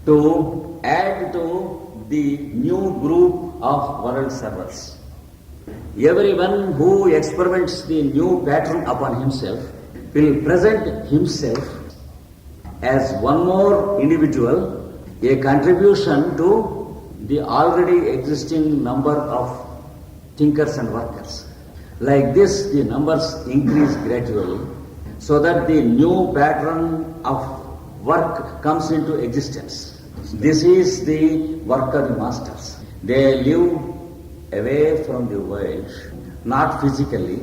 to add to the new group of world servers. Everyone who experiments the new pattern upon himself will present himself as one more individual, a contribution to the already existing number of thinkers and workers. Like this, the numbers increase gradually so that the new pattern of work comes into existence. This is the work of the masters. They live away from the world, not physically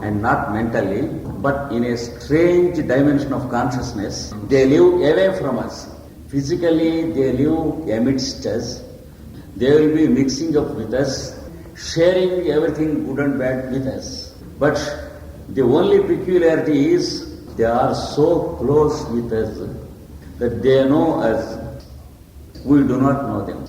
and not mentally, but in a strange dimension of consciousness. They live away from us. Physically, they live amidst us. They will be mixing up with us, sharing everything good and bad with us. But the only peculiarity is they are so close with us that they know us. We do not know them.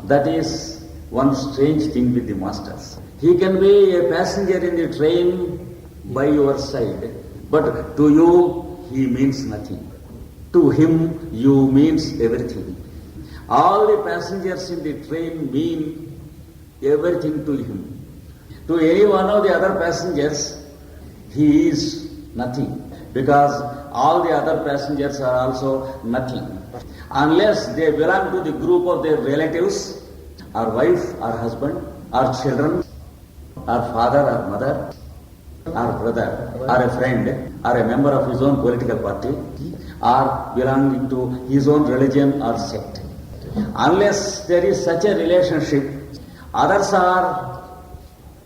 That is one strange thing with the masters. He can be a passenger in the train by your side, but to you he means nothing. To him you means everything. All the passengers in the train mean everything to him. To any one of the other passengers, he is nothing, because all the other passengers are also nothing. Unless they belong to the group of their relatives, or wife, or husband, or children, or father, or mother, or brother, or a friend, or a member of his own political party, or belonging to his own religion or sect. Unless there is such a relationship, others are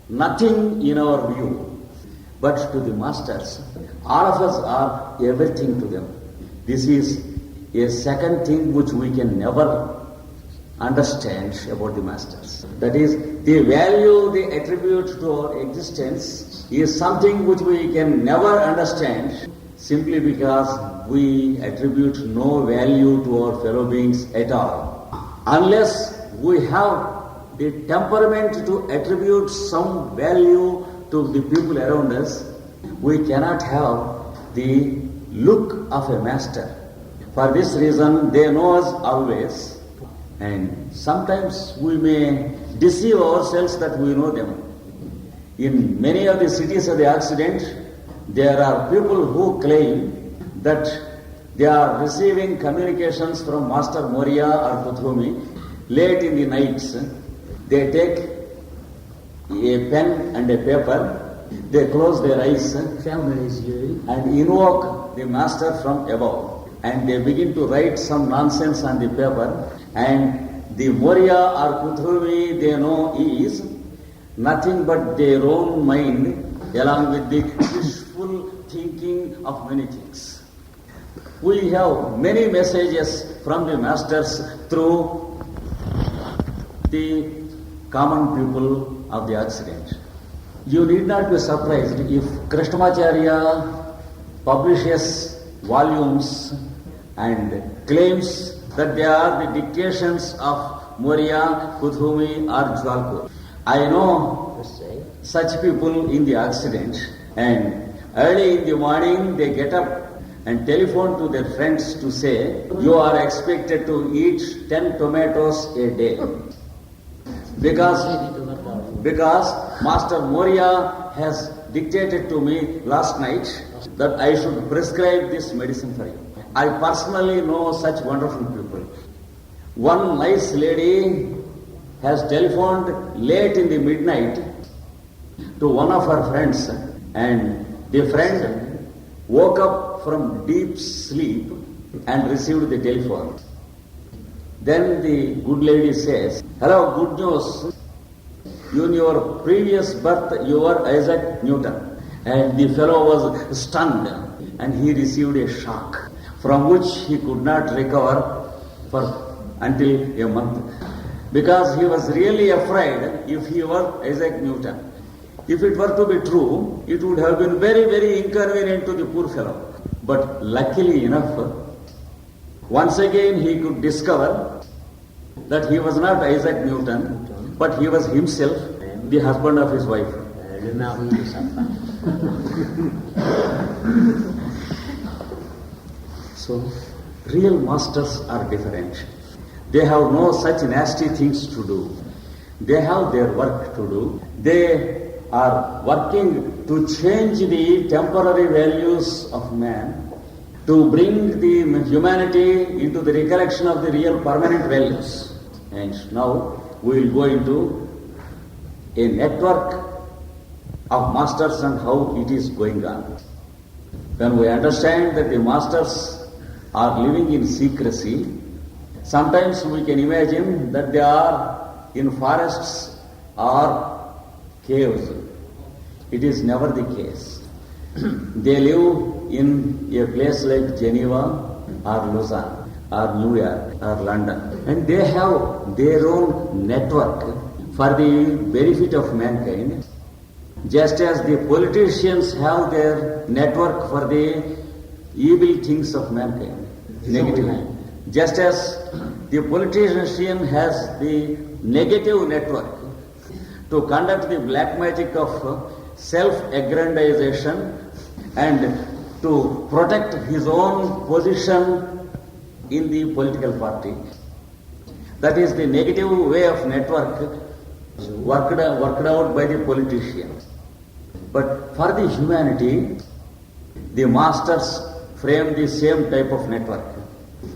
nothing in our view. But to the masters, all of us are everything to them. This is a second thing which we can never understand about the masters. That is, the value they attribute to our existence is something which we can never understand simply because we attribute no value to our fellow beings at all. Unless we have the temperament to attribute some value to the people around us, we cannot have the look of a master. For this reason, they know us always, and sometimes we may deceive ourselves that we know them. In many of the cities of the Occident, there are people who claim that they are receiving communications from Master Moria or Kuthumi late in the nights. They take a pen and a paper, they close their eyes and invoke the master from above. And they begin to write some nonsense on the paper, and the Moria or Kuthumi they know is nothing but their own mind along with the wishful thinking of many things. We have many messages from the masters through the common people of the Occident. You need not be surprised if Krishnamacharya publishes volumes and claims that they are the dictations of Moria, Kuthumi or Jwalpur. I know such people in the Occident, and early in the morning they get up and telephone to their friends to say, you are expected to eat 10 tomatoes a day. Because Master Moria has dictated to me last night that I should prescribe this medicine for you. I personally know such wonderful people. One nice lady has telephoned late in the midnight to one of her friends, and the friend woke up from deep sleep and received the telephone. Then the good lady says, hello, good news. In your previous birth, you were Isaac Newton. And the fellow was stunned, and he received a shock from which he could not recover until a month. Because he was really afraid if he were Isaac Newton. If it were to be true, it would have been very, very inconvenient to the poor fellow. But luckily enough, once again he could discover that he was not Isaac Newton, but he was himself, the husband of his wife. So, Real masters are different. They have no such nasty things to do. They have their work to do. They are working to change the temporary values of man, to bring the humanity into the recollection of the real permanent values. And now we will go into a network of masters and how it is going on. When we understand that the masters are living in secrecy, sometimes we can imagine that they are in forests or caves. It is never the case. They live in a place like Geneva or Lausanne or New York or London, and they have their own network for the benefit of mankind, just as the politicians have their network for the evil things of mankind, negative. Just as the politician has the negative network to conduct the black magic of self-aggrandization and to protect his own position in the political party. That is the negative way of network worked out by the politicians. But for the humanity, the masters frame the same type of network.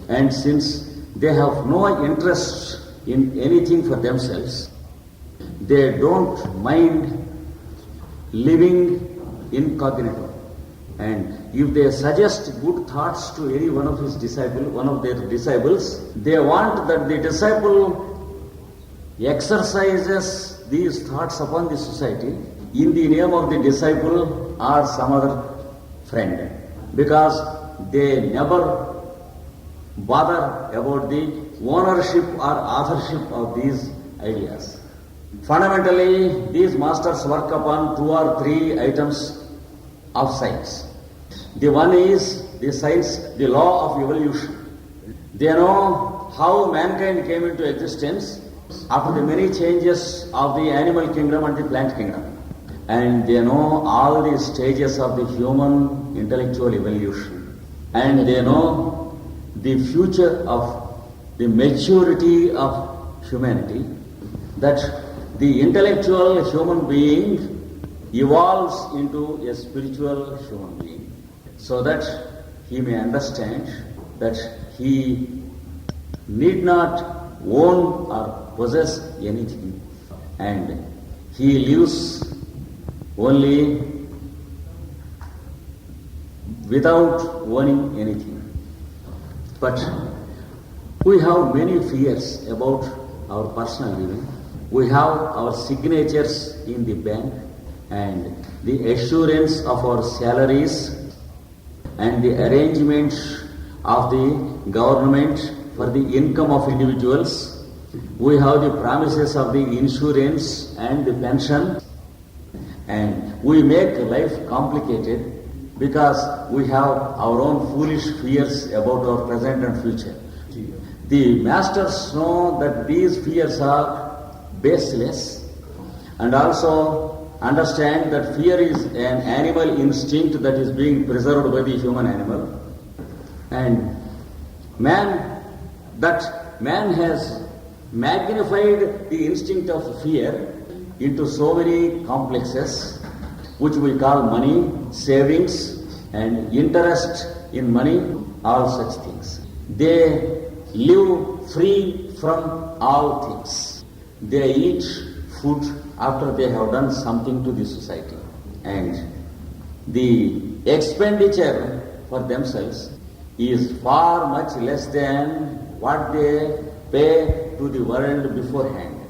And since they have no interest in anything for themselves, they don't mind living incognito. And if they suggest good thoughts to any one of their disciples, they want that the disciple exercises these thoughts upon the society in the name of the disciple or some other friend, because they never bother about the ownership or authorship of these ideas. Fundamentally, these masters work upon 2 or 3 items of science. The one is the science, the law of evolution. They know how mankind came into existence after the many changes of the animal kingdom and the plant kingdom. And they know all the stages of the human intellectual evolution. And they know the future of the maturity of humanity, that the intellectual human being evolves into a spiritual human being, so that he may understand that he need not own or possess anything, and he lives only without owning anything. But we have many fears about our personal living. We have our signatures in the bank and the assurance of our salaries and the arrangements of the government for the income of individuals. We have the promises of the insurance and the pension, and we make life complicated because we have our own foolish fears about our present and future. The masters know that these fears are baseless, and also understand that fear is an animal instinct that is being preserved by the human animal. And man has magnified the instinct of fear into so many complexes, which we call money, savings, and interest in money, all such things. They live free from all things. They eat food after they have done something to the society. And the expenditure for themselves is far much less than what they pay to the world beforehand.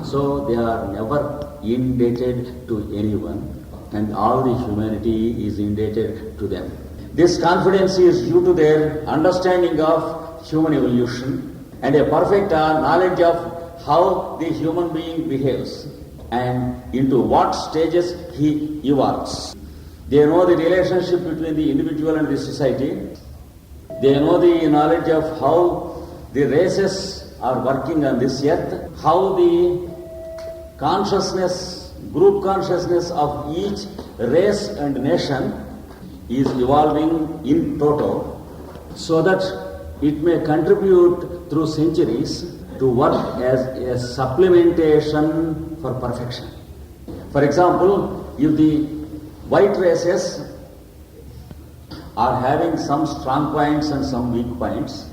So they are never indebted to anyone, and all the humanity is indebted to them. This confidence is due to their understanding of human evolution and a perfect knowledge of how the human being behaves and into what stages he evolves. They know the relationship between the individual and the society. They know the knowledge of how the races are working on this earth, how the consciousness, group consciousness of each race and nation is evolving in toto, so that it may contribute through centuries to work as a supplementation for perfection. For example, if the white races are having some strong points and some weak points,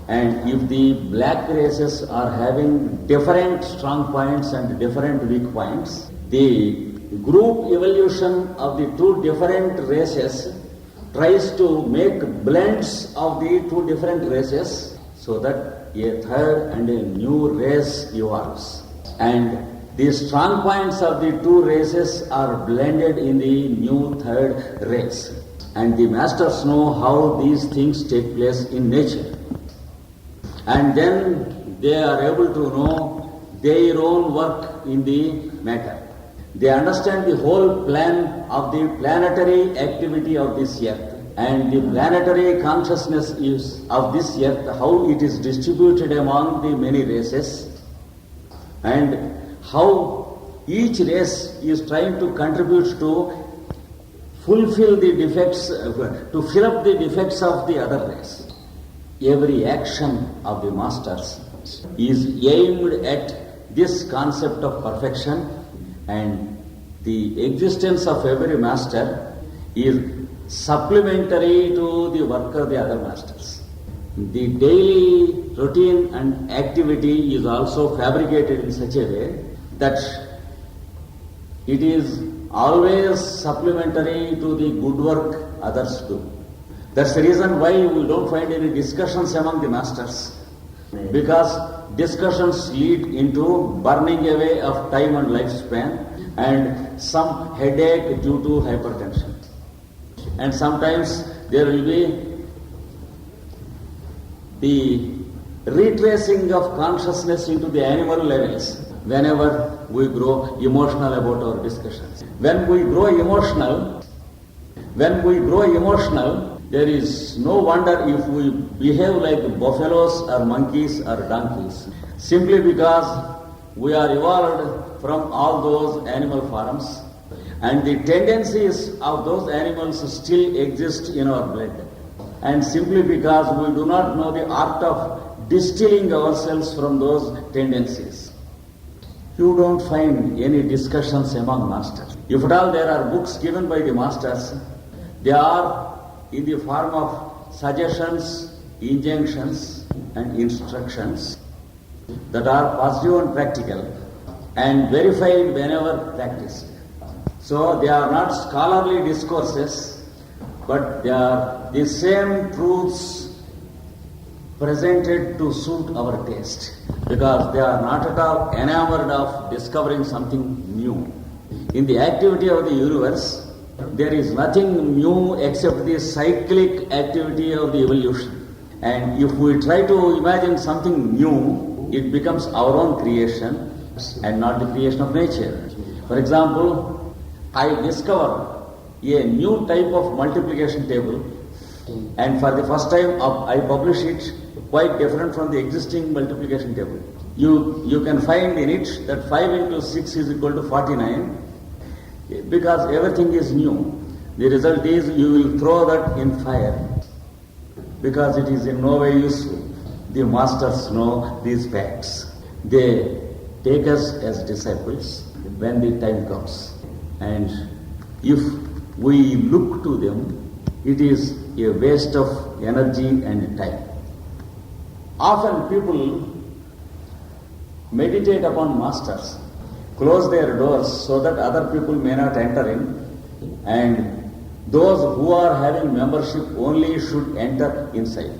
and if the black races are having different strong points and different weak points, the group evolution of the two different races tries to make blends of the two different races so that a third and a new race evolves. And the strong points of the two races are blended in the new third race. And the masters know how these things take place in nature. And then they are able to know their own work in the matter. They understand the whole plan of the planetary activity of this earth and the planetary consciousness of this earth, how it is distributed among the many races, and how each race is trying to contribute to fulfill the defects, to fill up the defects of the other race. Every action of the masters is aimed at this concept of perfection, and the existence of every master is supplementary to the work of the other masters. The daily routine and activity is also fabricated in such a way that it is always supplementary to the good work others do. That's the reason why we don't find any discussions among the masters, because discussions lead into burning away of time and lifespan and some headache due to hypertension. And sometimes there will be the retracing of consciousness into the animal levels whenever we grow emotional about our discussions. When we grow emotional, there is no wonder if we behave like buffaloes or monkeys or donkeys, simply because we are evolved from all those animal forms, and the tendencies of those animals still exist in our blood. And simply because we do not know the art of distilling ourselves from those tendencies, you don't find any discussions among masters. If at all there are books given by the masters, they are in the form of suggestions, injunctions and instructions that are positive and practical and verified whenever practiced. So they are not scholarly discourses, but they are the same truths presented to suit our taste, because they are not at all enamored of discovering something new. In the activity of the universe, there is nothing new except the cyclic activity of the evolution. And if we try to imagine something new, it becomes our own creation and not the creation of nature. For example, I discover a new type of multiplication table, and for the first time I publish it quite different from the existing multiplication table. You can find in it that 5 into 6 is equal to 49, because everything is new. The result is you will throw that in fire, because it is in no way useful. The masters know these facts. They take us as disciples when the time comes. And if we look to them, it is a waste of energy and time. Often people meditate upon masters, close their doors so that other people may not enter in, and those who are having membership only should enter inside,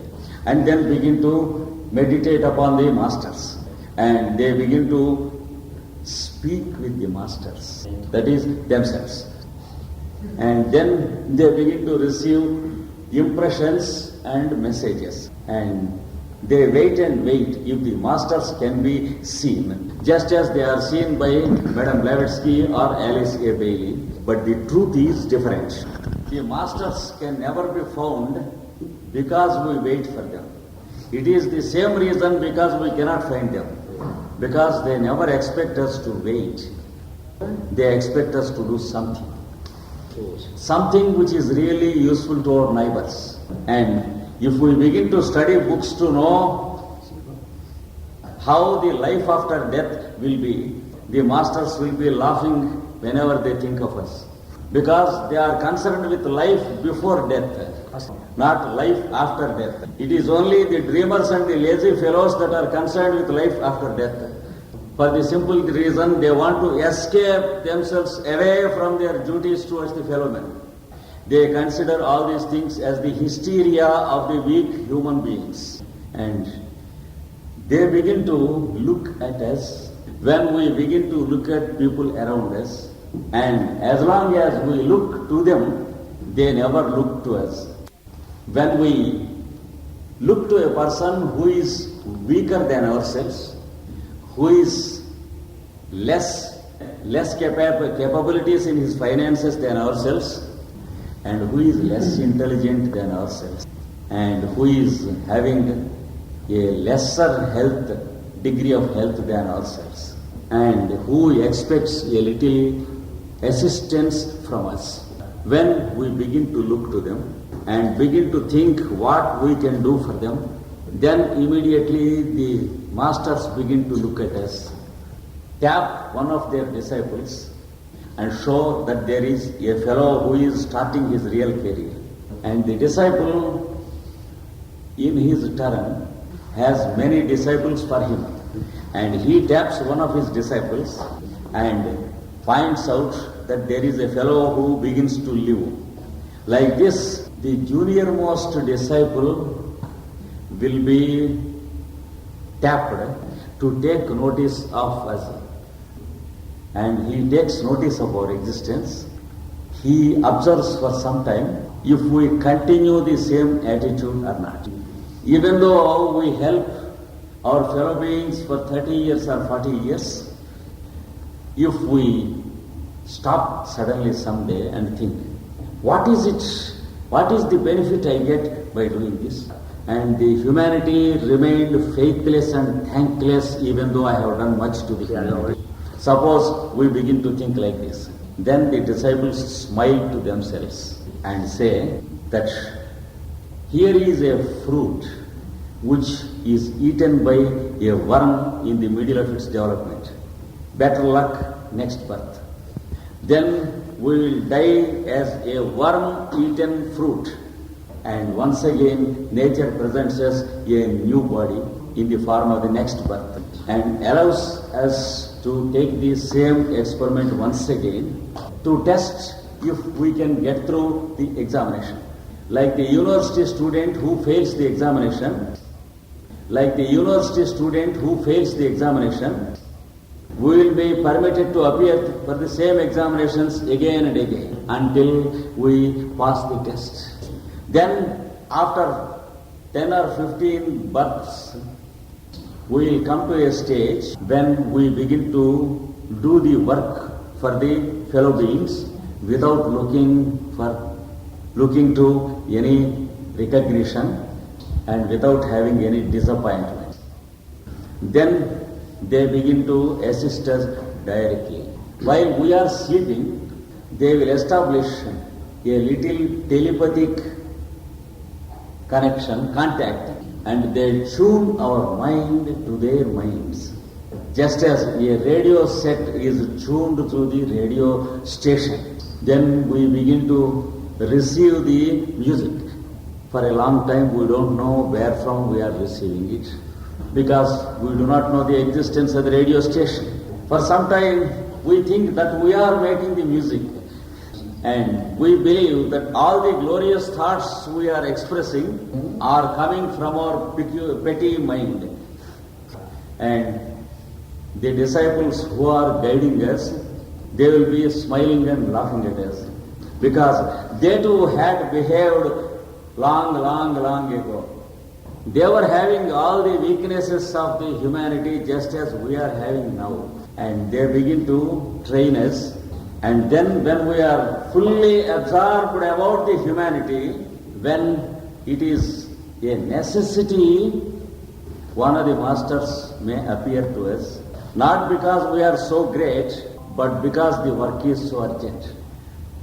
and then begin to meditate upon the masters, and they begin to speak with the masters, that is themselves, and then they begin to receive impressions and messages, and they wait and wait if the masters can be seen, just as they are seen by Madame Blavatsky or Alice A. Bailey. But the truth is different. The masters can never be found because we wait for them. It is the same reason because we cannot find them, because they never expect us to wait. They expect us to do something which is really useful to our neighbors. And If we begin to study books to know how the life after death will be, the masters will be laughing whenever they think of us. Because they are concerned with life before death, not life after death. It is only the dreamers and the lazy fellows that are concerned with life after death. For the simple reason they want to escape themselves away from their duties towards the fellow men. They consider all these things as the hysteria of the weak human beings. And they begin to look at us when we begin to look at people around us. And as long as we look to them, they never look to us. When we look to a person who is weaker than ourselves, who is less capabilities in his finances than ourselves, and who is less intelligent than ourselves, and who is having a lesser degree of health than ourselves, and who expects a little assistance from us. When we begin to look to them and begin to think what we can do for them, then immediately the masters begin to look at us, tap one of their disciples and show that there is a fellow who is starting his real career. And the disciple, in his turn, has many disciples for him. And he taps one of his disciples and finds out that there is a fellow who begins to live. Like this, the junior-most disciple will be tapped to take notice of us. And he takes notice of our existence. He observes for some time if we continue the same attitude or not. Even though we help our fellow beings for 30 years or 40 years, if we stop suddenly someday and think, what is it? What is the benefit I get by doing this? And the humanity remained faithless and thankless even though I have done much to the humanity. Suppose we begin to think like this. Then the disciples smile to themselves and say that here is a fruit which is eaten by a worm in the middle of its development. Better luck next birth. Then we will die as a worm-eaten fruit. And once again, nature presents us a new body in the form of the next birth and allows us to take the same experiment once again to test if we can get through the examination. Like the university student who fails the examination, we will be permitted to appear for the same examinations again and again until we pass the test. Then after 10 or 15 births, we will come to a stage when we begin to do the work for the fellow beings without looking to any recognition and without having any disappointment. Then they begin to assist us directly. While we are sleeping, they will establish a little telepathic contact, and they tune our mind to their minds. Just as a radio set is tuned to the radio station, then we begin to receive the music. For a long time we don't know where from we are receiving it, because we do not know the existence of the radio station. For some time we think that we are making the music, and we believe that all the glorious thoughts we are expressing are coming from our petty mind. And the disciples who are guiding us, they will be smiling and laughing at us, because they too had behaved long ago. They were having all the weaknesses of the humanity just as we are having now. And they begin to train us. And then when we are fully absorbed about the humanity, when it is a necessity, one of the masters may appear to us, not because we are so great, but because the work is so urgent.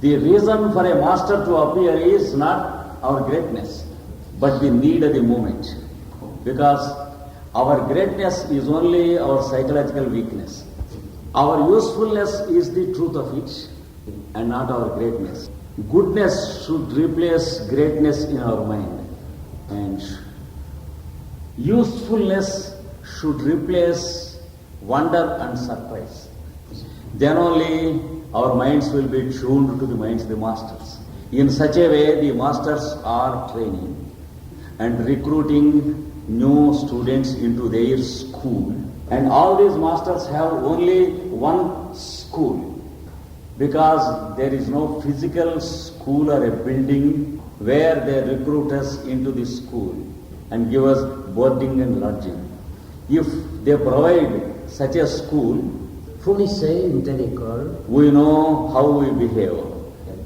The reason for a master to appear is not our greatness, but the need at the moment. Because our greatness is only our psychological weakness. Our usefulness is the truth of it and not our greatness. Goodness should replace greatness in our mind, and usefulness should replace wonder and surprise. Then only our minds will be tuned to the minds of the masters. In such a way, the masters are training and recruiting new students into their school. And all these masters have only one school, because there is no physical school or a building where they recruit us into the school and give us boarding and lodging. If they provide such a school, Fournissez une telle école. we know how we behave,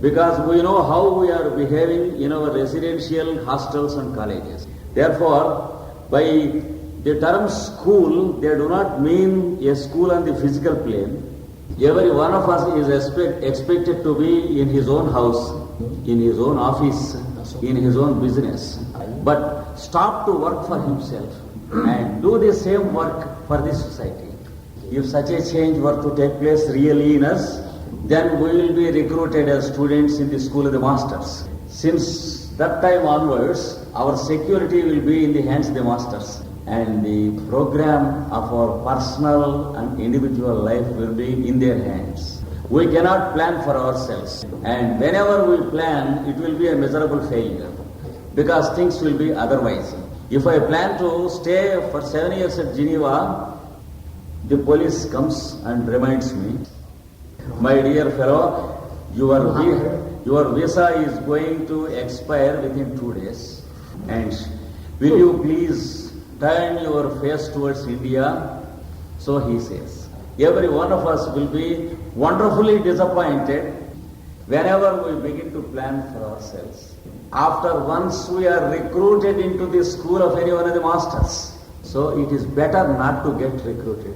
because we know how we are behaving in our residential hostels and colleges. Therefore, by the term school, they do not mean a school on the physical plane. Every one of us is expected to be in his own house, in his own office, in his own business. But stop to work for himself and do the same work for the society. If such a change were to take place really in us, then we will be recruited as students in the school of the masters. Since that time onwards, our security will be in the hands of the masters, and the program of our personal and individual life will be in their hands. We cannot plan for ourselves, and whenever we plan, it will be a miserable failure, because things will be otherwise. If I plan to stay for 7 years at Geneva, the police comes and reminds me, my dear fellow, your visa is going to expire within 2 days, and will you please turn your face towards India? So he says. Every one of us will be wonderfully disappointed whenever we begin to plan for ourselves. After once we are recruited into the school of any one of the masters, so it is better not to get recruited,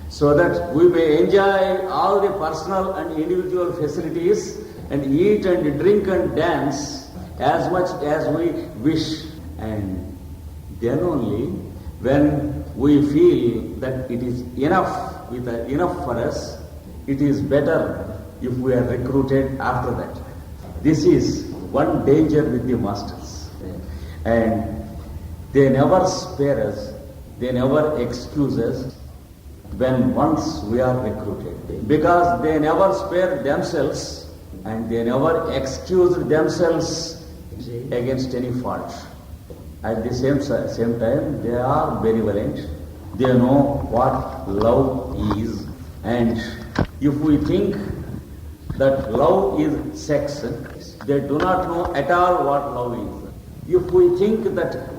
so that we may enjoy all the personal and individual facilities and eat and drink and dance as much as we wish. And then only, when we feel that it is enough for us, it is better if we are recruited after that. This is one danger with the masters. And they never spare us, they never excuse us when once we are recruited. Because they never spare themselves and they never excuse themselves against any fault. At the same time, they are benevolent. They know what love is. And if we think that love is sex, they do not know at all what love is. If we think that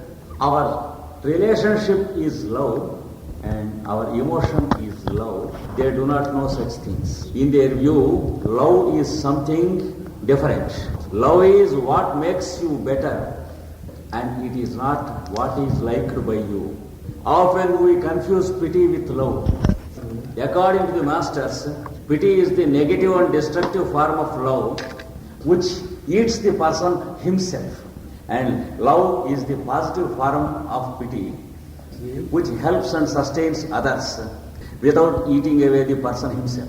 our relationship is love and our emotion is love, they do not know such things. In their view, love is something different. Love is what makes you better, and it is not what is liked by you. Often we confuse pity with love. According to the masters, pity is the negative and destructive form of love which eats the person himself, and love is the positive form of pity which helps and sustains others without eating away the person himself.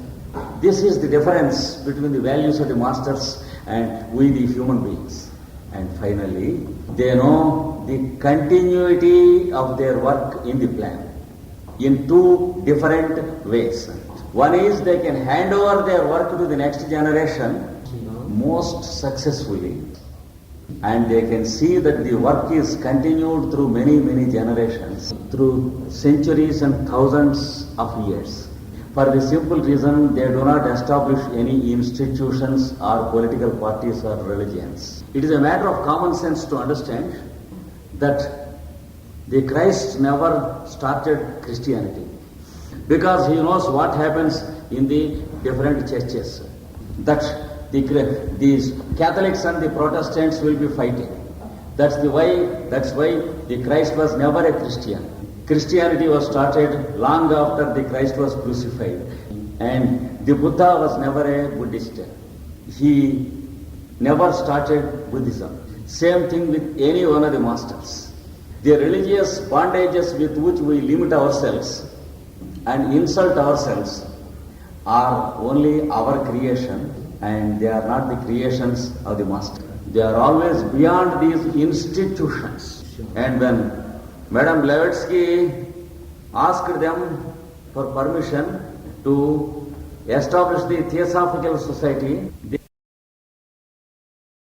This is the difference between the values of the masters and we the human beings. And finally, they know the continuity of their work in the plan in two different ways. One is they can hand over their work to the next generation most successfully, and they can see that the work is continued through many, many generations, through centuries and thousands of years. For the simple reason, they do not establish any institutions or political parties or religions. It is a matter of common sense to understand that the Christ never started Christianity, because he knows what happens in the different churches, that these Catholics and the Protestants will be fighting. That's why the Christ was never a Christian. Christianity was started long after the Christ was crucified, and the Buddha was never a Buddhist. He never started Buddhism. Same thing with any one of the masters. The religious bondages with which we limit ourselves and insult ourselves are only our creation, and they are not the creations of the master. They are always beyond these institutions. And when Madame Blavatsky asked them for permission to establish the Theosophical Society, they